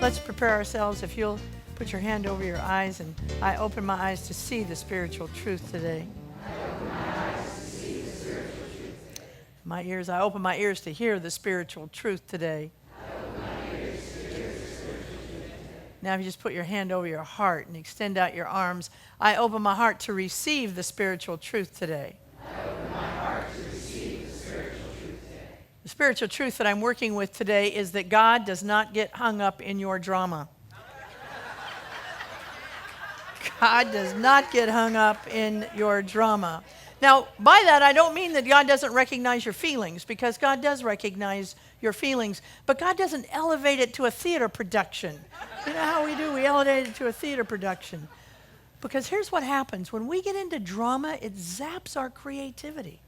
Let's prepare ourselves. If you'll put your hand over your eyes, and I open my eyes to see the spiritual truth today. My ears, I open my ears to hear the spiritual truth today. Now if you just put your hand over your heart and extend out your arms, I open my heart to receive the spiritual truth today. The spiritual truth that I'm working with today is that God does not get hung up in your drama. God does not get hung up in your drama. Now, by that, I don't mean that God doesn't recognize your feelings, because God does recognize your feelings, but God doesn't elevate it to a theater production. You know how we do? We elevate it to a theater production. Because here's what happens. When we get into drama, it zaps our creativity.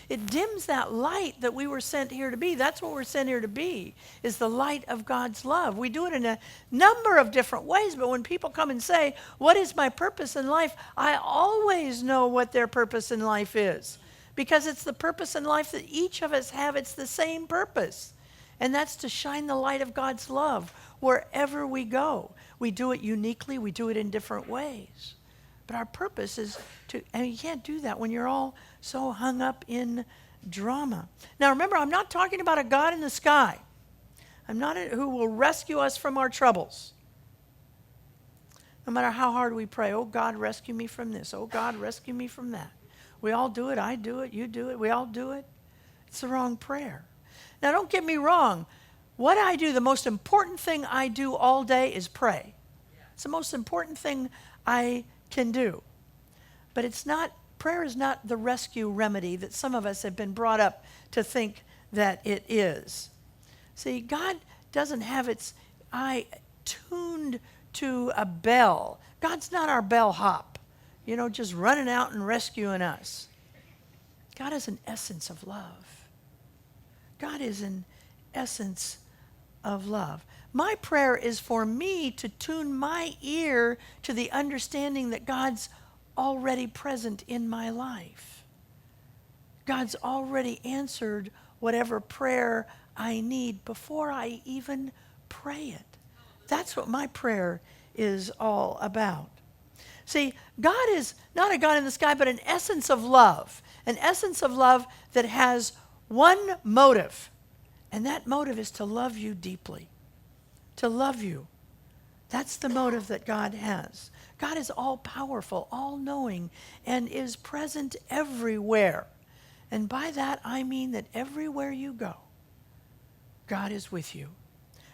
It dims that light that we were sent here to be. That's what we're sent here to be, is the light of God's love. We do it in a number of different ways, but when people come and say, what is my purpose in life? I always know what their purpose in life is, because it's the purpose in life that each of us have. It's the same purpose, and that's to shine the light of God's love wherever we go. We do it uniquely. We do it in different ways. But our purpose is to, and you can't do that when you're all so hung up in drama. Now remember, I'm not talking about a God in the sky. I'm not who will rescue us from our troubles. No matter how hard we pray, oh God, rescue me from this. Oh God, rescue me from that. We all do it. I do it. You do it. We all do it. It's the wrong prayer. Now don't get me wrong. What I do, the most important thing I do all day is pray. It's the most important thing I can do. But it's not, prayer is not the rescue remedy that some of us have been brought up to think that it is. See, God doesn't have its eye tuned to a bell. God's not our bellhop, just running out and rescuing us. God is an essence of love. God is an essence of love. My prayer is for me to tune my ear to the understanding that God's already present in my life. God's already answered whatever prayer I need before I even pray it. That's what my prayer is all about. See, God is not a God in the sky, but an essence of love. An essence of love that has one motive, and that motive is to love you deeply. To love you. That's the motive that God has. God is all-powerful, all-knowing, and is present everywhere. And by that, I mean that everywhere you go, God is with you.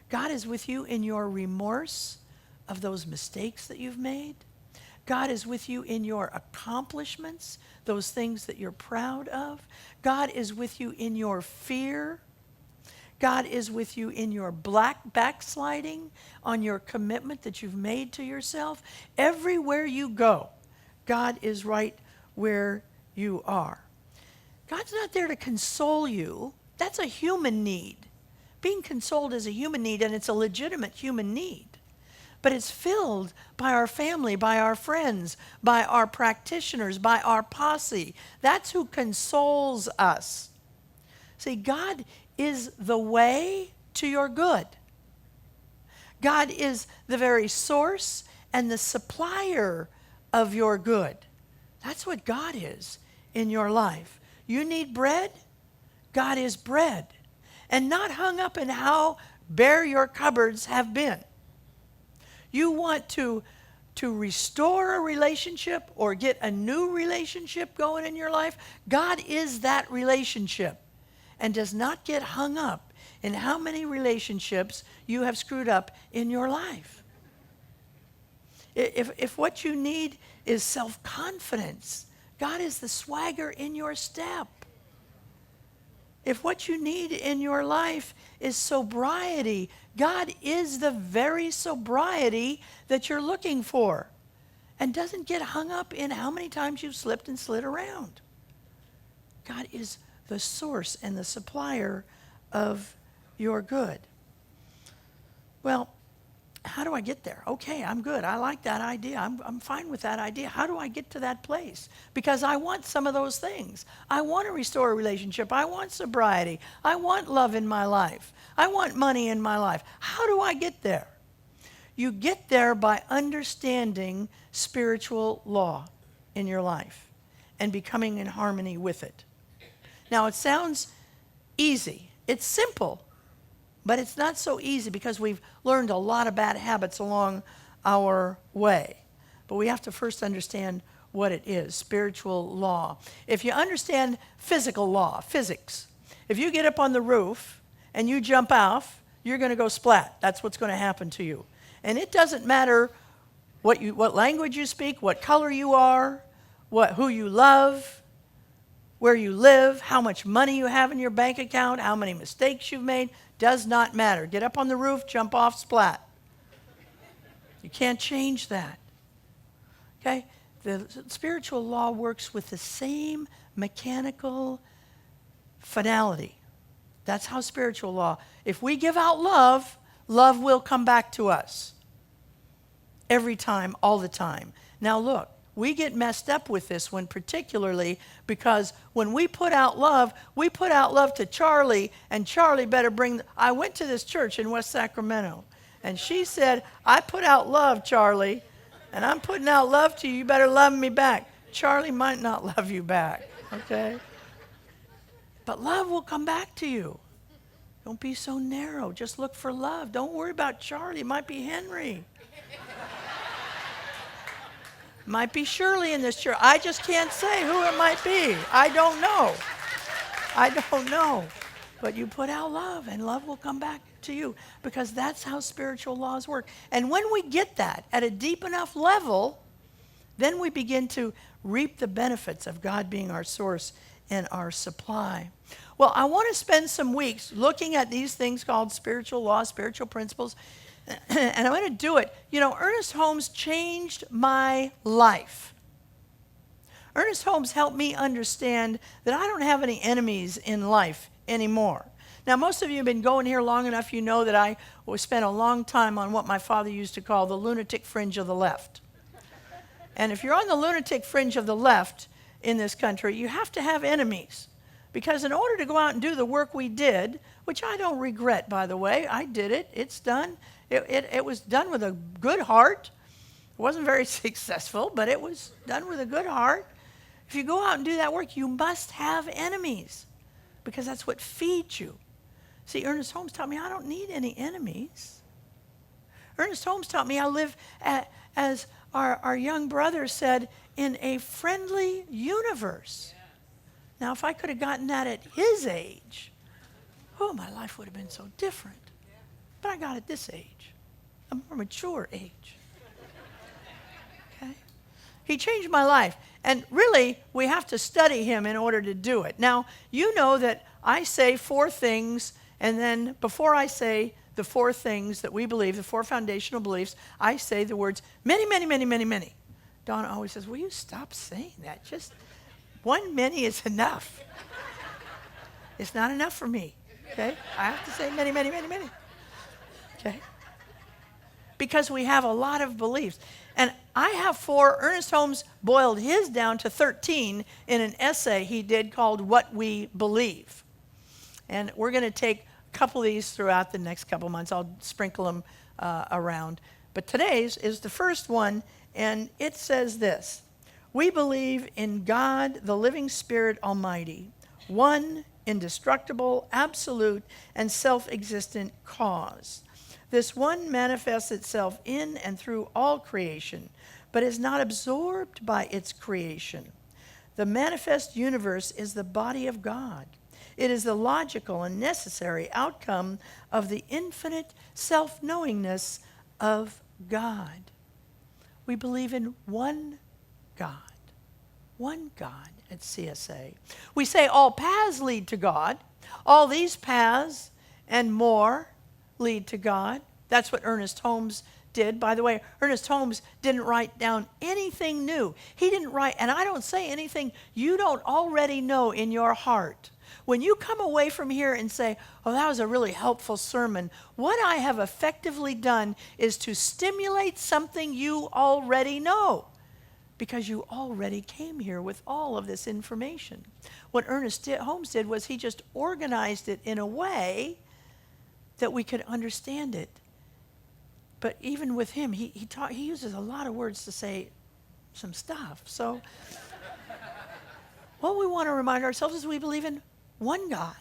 God is with you in your remorse of those mistakes that you've made. God is with you in your accomplishments, those things that you're proud of. God is with you in your fear. God is with you in your backsliding, on your commitment that you've made to yourself. Everywhere you go, God is right where you are. God's not there to console you. That's a human need. Being consoled is a human need, and it's a legitimate human need. But it's filled by our family, by our friends, by our practitioners, by our posse. That's who consoles us. See, God is the way to your good. God is the very source and the supplier of your good. That's what God is in your life. You need bread? God is bread. And not hung up in how bare your cupboards have been. You want to restore a relationship or get a new relationship going in your life? God is that relationship, and does not get hung up in how many relationships you have screwed up in your life. If what you need is self-confidence, God is the swagger in your step. If what you need in your life is sobriety, God is the very sobriety that you're looking for, and doesn't get hung up in how many times you've slipped and slid around. God is the source and the supplier of your good. Well, how do I get there? Okay, I'm good. I like that idea. I'm fine with that idea. How do I get to that place? Because I want some of those things. I want to restore a relationship. I want sobriety. I want love in my life. I want money in my life. How do I get there? You get there by understanding spiritual law in your life and becoming in harmony with it. Now, it sounds easy. It's simple, but it's not so easy because we've learned a lot of bad habits along our way. But we have to first understand what it is, spiritual law. If you understand physical law, physics, if you get up on the roof and you jump off, you're going to go splat. That's what's going to happen to you. And it doesn't matter what language you speak, what color you are, who you love, where you live, how much money you have in your bank account, how many mistakes you've made, does not matter. Get up on the roof, jump off, splat. You can't change that. Okay? The spiritual law works with the same mechanical finality. That's how spiritual law. If we give out love, love will come back to us. Every time, all the time. Now look, we get messed up with this one particularly because when we put out love to Charlie, and Charlie better I went to this church in West Sacramento, and she said, I put out love, Charlie, and I'm putting out love to you. You better love me back. Charlie might not love you back, okay? But love will come back to you. Don't be so narrow. Just look for love. Don't worry about Charlie. It might be Henry. Might be Shirley in this church. I just can't say who it might be. I don't know. But you put out love, and love will come back to you, because that's how spiritual laws work. And when we get that at a deep enough level, then we begin to reap the benefits of God being our source and our supply. Well, I want to spend some weeks looking at these things called spiritual laws, spiritual principles, and I'm going to do it. You know, Ernest Holmes changed my life. Ernest Holmes helped me understand that I don't have any enemies in life anymore. Now, most of you have been going here long enough, you know that I spent a long time on what my father used to call the lunatic fringe of the left. And if you're on the lunatic fringe of the left in this country, you have to have enemies. Because in order to go out and do the work we did, which I don't regret, by the way, I did it, it's done. It was done with a good heart. It wasn't very successful, but it was done with a good heart. If you go out and do that work, you must have enemies, because that's what feeds you. See, Ernest Holmes taught me I don't need any enemies. Ernest Holmes taught me I live, as our young brother said, in a friendly universe. Now, if I could have gotten that at his age, oh, my life would have been so different. But I got it at this age, a more mature age. Okay? He changed my life. And really, we have to study him in order to do it. Now, you know that I say 4 things, and then before I say the 4 things that we believe, the 4 foundational beliefs, I say the words, many, many, many, many, many. Donna always says, will you stop saying that? Just one many is enough. It's not enough for me, okay? I have to say many, many, many, many. Okay? Because we have a lot of beliefs. And I have 4. Ernest Holmes boiled his down to 13 in an essay he did called What We Believe. And we're going to take a couple of these throughout the next couple of months. I'll sprinkle them around. But today's is the first one, and it says this. We believe in God, the living Spirit Almighty, one indestructible, absolute, and self-existent cause. This one manifests itself in and through all creation, but is not absorbed by its creation. The manifest universe is the body of God. It is the logical and necessary outcome of the infinite self-knowingness of God. We believe in one God at CSA. We say all paths lead to God. All these paths and more lead to God. That's what Ernest Holmes did. By the way, Ernest Holmes didn't write down anything new. He didn't write, and I don't say anything you don't already know in your heart. When you come away from here and say, oh, that was a really helpful sermon, what I have effectively done is to stimulate something you already know, because you already came here with all of this information. What Ernest Holmes did was he just organized it in a way that we could understand it But even with him, he uses a lot of words to say some stuff. So what we want to remind ourselves is we believe in one God.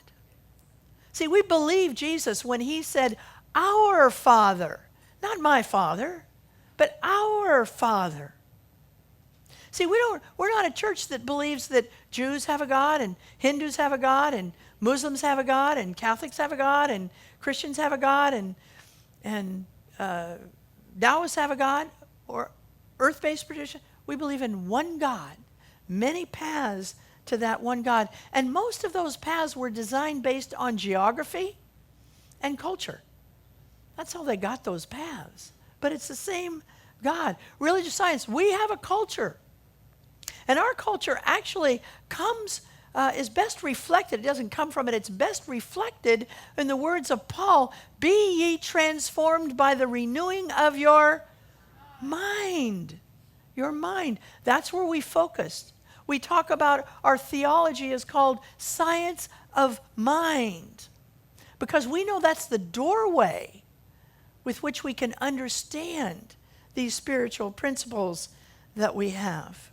See, we believe Jesus when he said, our Father, not my Father, but our Father. See, we're not a church that believes that Jews have a God and Hindus have a God and Muslims have a God and Catholics have a God and Christians have a God and Taoists have a God or earth-based tradition. We believe in one God, many paths to that one God. And most of those paths were designed based on geography and culture. That's how they got those paths. But it's the same God. Religious science, we have a culture. And our culture actually is best reflected. It doesn't come from it. It's best reflected in the words of Paul, be ye transformed by the renewing of your mind. Your mind. That's where we focused. We talk about our theology is called science of mind because we know that's the doorway with which we can understand these spiritual principles that we have.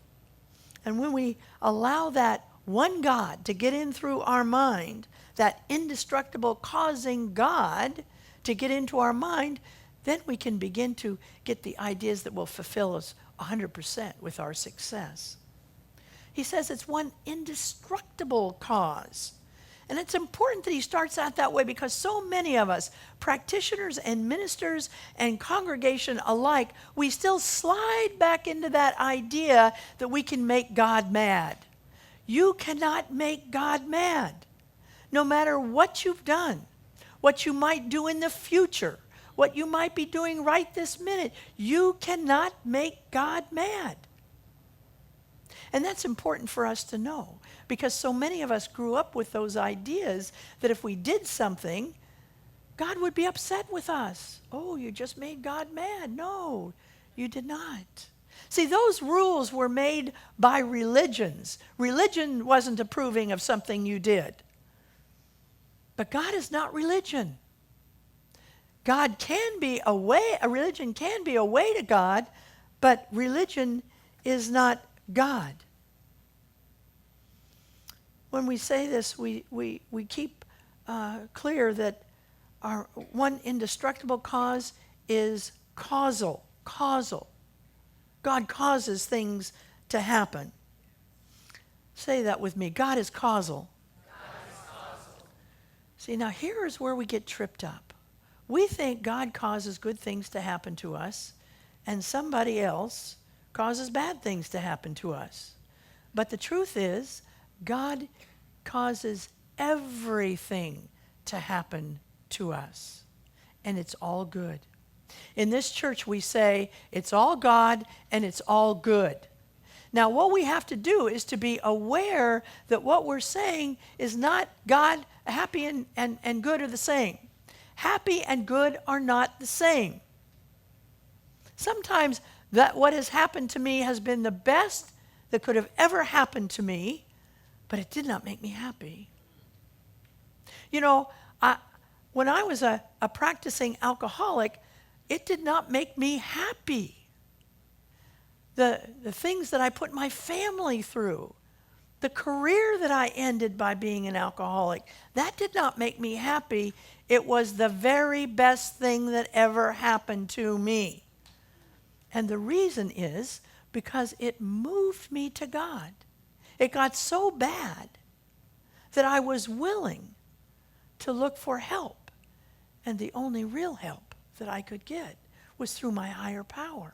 And when we allow that one God to get in through our mind, that indestructible causing God to get into our mind, then we can begin to get the ideas that will fulfill us 100% with our success. He says it's one indestructible cause. And it's important that he starts out that way because so many of us, practitioners and ministers and congregation alike, we still slide back into that idea that we can make God mad. You cannot make God mad. No matter what you've done, what you might do in the future, what you might be doing right this minute, you cannot make God mad. And that's important for us to know because so many of us grew up with those ideas that if we did something, God would be upset with us. Oh, you just made God mad. No, you did not. See, those rules were made by religions. Religion wasn't approving of something you did. But God is not religion. God can be a way, a religion can be a way to God, but religion is not God. When we say this, we keep clear that our one indestructible cause is causal. Causal. God causes things to happen. Say that with me. God is causal. God is causal. See, now here is where we get tripped up. We think God causes good things to happen to us, and somebody else causes bad things to happen to us. But the truth is, God causes everything to happen to us, and it's all good. In this church, we say it's all God and it's all good. Now, what we have to do is to be aware that what we're saying is not God, happy and good are the same. Happy and good are not the same. Sometimes that what has happened to me has been the best that could have ever happened to me, but it did not make me happy. You know, when I was a practicing alcoholic, it did not make me happy. The things that I put my family through, the career that I ended by being an alcoholic, that did not make me happy. It was the very best thing that ever happened to me. And the reason is because it moved me to God. It got so bad that I was willing to look for help. And the only real help that I could get was through my higher power.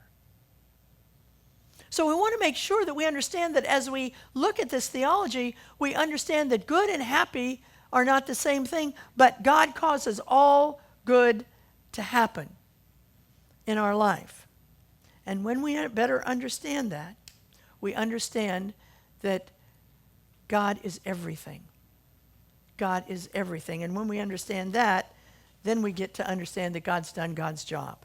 So we want to make sure that we understand that as we look at this theology, we understand that good and happy are not the same thing, but God causes all good to happen in our life. And when we better understand that, we understand that God is everything. God is everything. And when we understand that, then we get to understand that God's done God's job.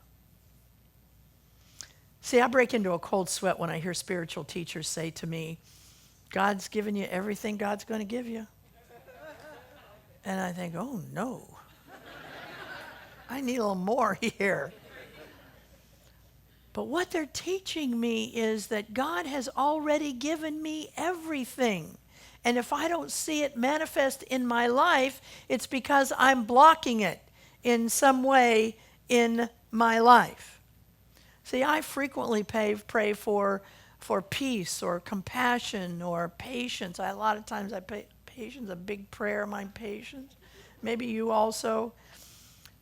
See, I break into a cold sweat when I hear spiritual teachers say to me, God's given you everything God's going to give you. And I think, oh no. I need a little more here. But what they're teaching me is that God has already given me everything. And if I don't see it manifest in my life, it's because I'm blocking it in some way in my life. See, I frequently pray for peace or compassion or patience. A lot of times I pray patience, a big prayer of mine, patience. Maybe you also.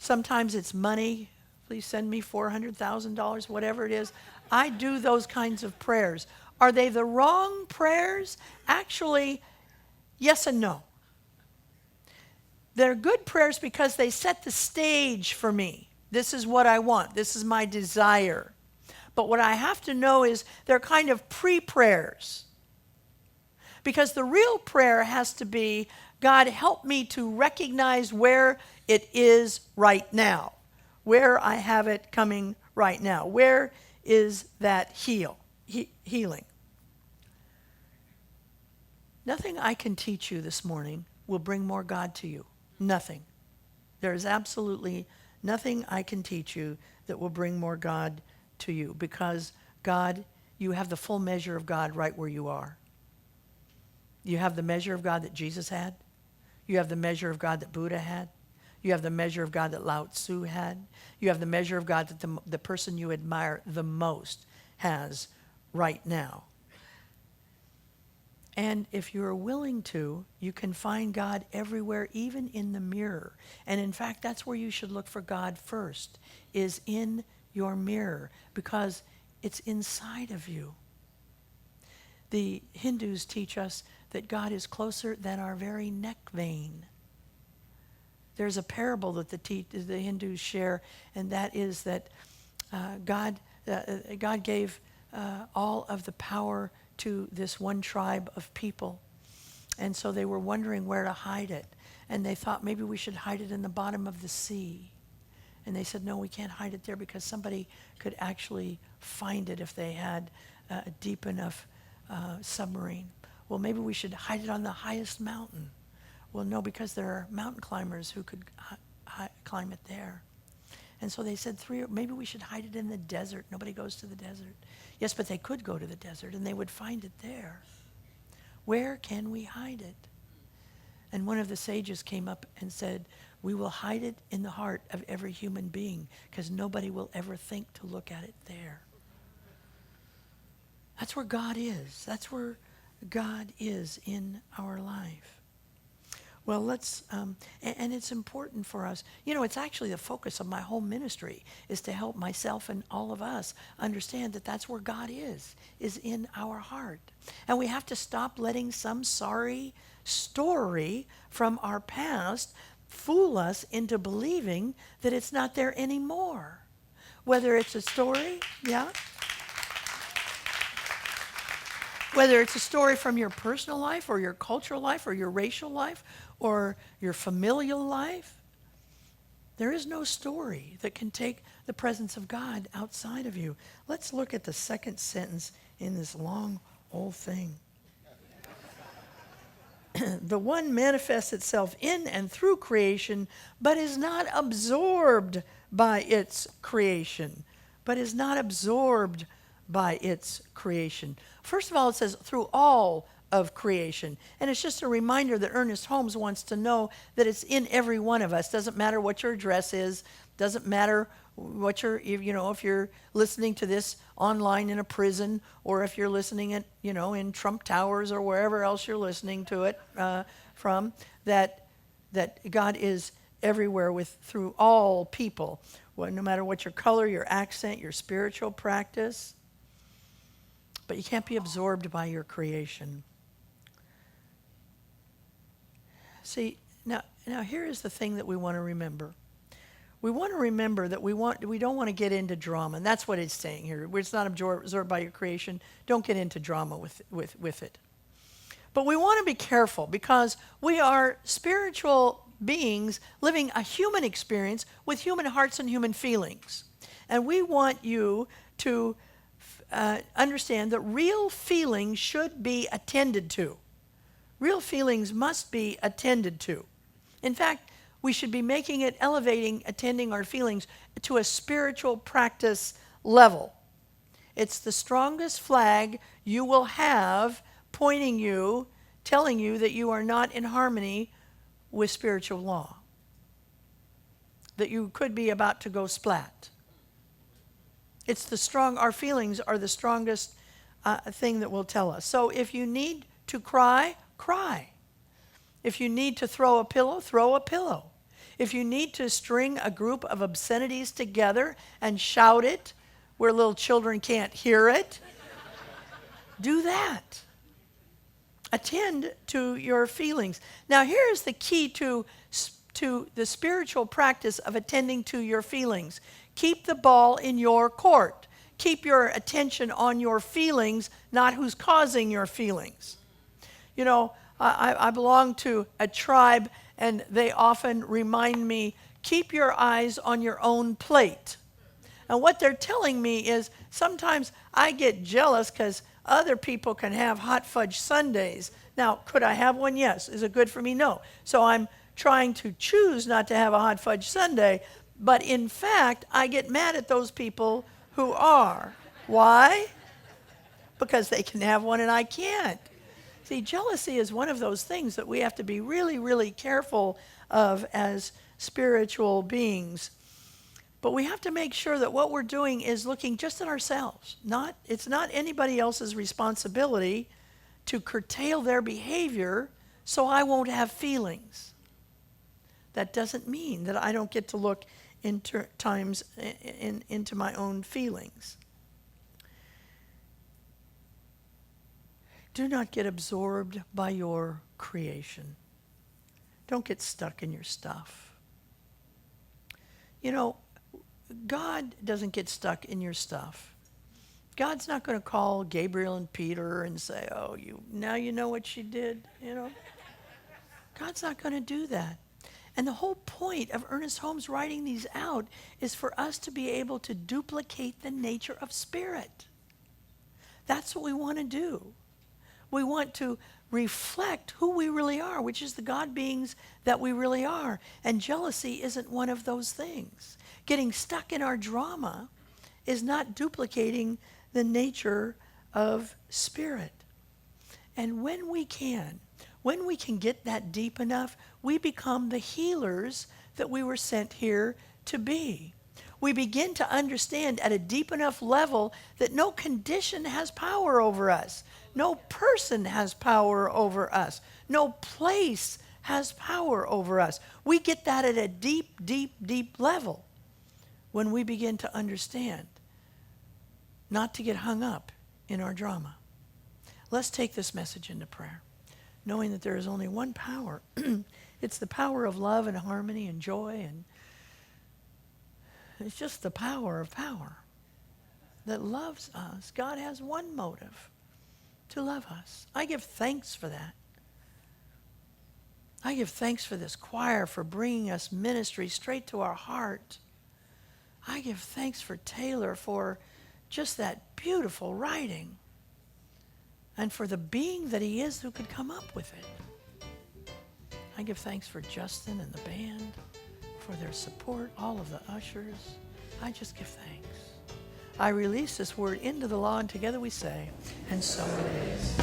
Sometimes it's money. Please send me $400,000, whatever it is. I do those kinds of prayers. Are they the wrong prayers? Actually, yes and no. They're good prayers because they set the stage for me. This is what I want. This is my desire. But what I have to know is they're kind of pre-prayers. Because the real prayer has to be, God, help me to recognize where it is right now, where I have it coming right now. Where is that healing? Nothing I can teach you this morning will bring more God to you. Nothing. There is absolutely nothing I can teach you that will bring more God to you, because God, you have the full measure of God right where you are. You have the measure of God that Jesus had. You have the measure of God that Buddha had. You have the measure of God that Lao Tzu had. You have the measure of God that the person you admire the most has right now. And if you're willing to, you can find God everywhere, even in the mirror. And in fact, that's where you should look for God first, is in your mirror, because it's inside of you. The Hindus teach us that God is closer than our very neck vein. There's a parable that the Hindus share, and that is that God gave all of the power to this one tribe of people. And so they were wondering where to hide it. And they thought maybe we should hide it in the bottom of the sea. And they said, no, we can't hide it there because somebody could actually find it if they had a deep enough submarine. Well, maybe we should hide it on the highest mountain. Well, no, because there are mountain climbers who could climb it there. And so they said, maybe we should hide it in the desert. Nobody goes to the desert. Yes, but they could go to the desert and they would find it there. Where can we hide it? And one of the sages came up and said, we will hide it in the heart of every human being, because nobody will ever think to look at it there. That's where God is. That's where God is in our life. Well, and it's important for us. It's actually the focus of my whole ministry, is to help myself and all of us understand that that's where God is in our heart. And we have to stop letting some sorry story from our past fool us into believing that it's not there anymore. Whether it's a story, yeah? Whether it's a story from your personal life or your cultural life or your racial life or your familial life, there is no story that can take the presence of God outside of you. Let's look at the second sentence in this long old thing. The one manifests itself in and through creation, but is not absorbed by its creation. But is not absorbed by its creation. First of all, it says through all of creation. And it's just a reminder that Ernest Holmes wants to know that it's in every one of us. Doesn't matter what your address is. Doesn't matter what if you're listening to this online in a prison, or if you're listening it, in Trump Towers or wherever else you're listening to it from, that God is everywhere through all people. Well, no matter what your color, your accent, your spiritual practice. But you can't be absorbed by your creation. See, now here is the thing that we want to remember. We want to remember that we don't want to get into drama, and that's what it's saying here. It's not absorbed by your creation. Don't get into drama with it. But we want to be careful, because we are spiritual beings living a human experience with human hearts and human feelings. And we want you to understand that real feelings should be attended to. Real feelings must be attended to. In fact, we should be attending our feelings to a spiritual practice level. It's the strongest flag you will have pointing you, telling you that you are not in harmony with spiritual law, that you could be about to go splat. Our feelings are the strongest thing that will tell us. So if you need to cry, cry. If you need to throw a pillow, throw a pillow. If you need to string a group of obscenities together and shout it where little children can't hear it, do that. Attend to your feelings. Now here's the key to the spiritual practice of attending to your feelings. Keep the ball in your court. Keep your attention on your feelings, not who's causing your feelings. You know, I belong to a tribe, and they often remind me, keep your eyes on your own plate. And what they're telling me is sometimes I get jealous because other people can have hot fudge sundaes. Now, could I have one? Yes. Is it good for me? No. So I'm trying to choose not to have a hot fudge sundae, but in fact, I get mad at those people who are. Why? Because they can have one and I can't. See, jealousy is one of those things that we have to be really, really careful of as spiritual beings. But we have to make sure that what we're doing is looking just at ourselves. It's not anybody else's responsibility to curtail their behavior so I won't have feelings. That doesn't mean that I don't get to look into my own feelings. Do not get absorbed by your creation. Don't get stuck in your stuff. You know, God doesn't get stuck in your stuff. God's not going to call Gabriel and Peter and say, oh, now you know what she did, you know. God's not going to do that. And the whole point of Ernest Holmes writing these out is for us to be able to duplicate the nature of spirit. That's what we want to do. We want to reflect who we really are, which is the God beings that we really are. And jealousy isn't one of those things. Getting stuck in our drama is not duplicating the nature of spirit. And when we can get that deep enough, we become the healers that we were sent here to be. We begin to understand at a deep enough level that no condition has power over us. No person has power over us. No place has power over us. We get that at a deep, deep, deep level when we begin to understand not to get hung up in our drama. Let's take this message into prayer, knowing that there is only one power. It's the power of love and harmony and joy, and it's just the power of power that loves us. God has one motive, to love us. I give thanks for that. I give thanks for this choir for bringing us ministry straight to our heart. I give thanks for Taylor for just that beautiful writing and for the being that he is who could come up with it. I give thanks for Justin and the band, for their support, all of the ushers. I just give thanks. I release this word into the law, and together we say, and so it is.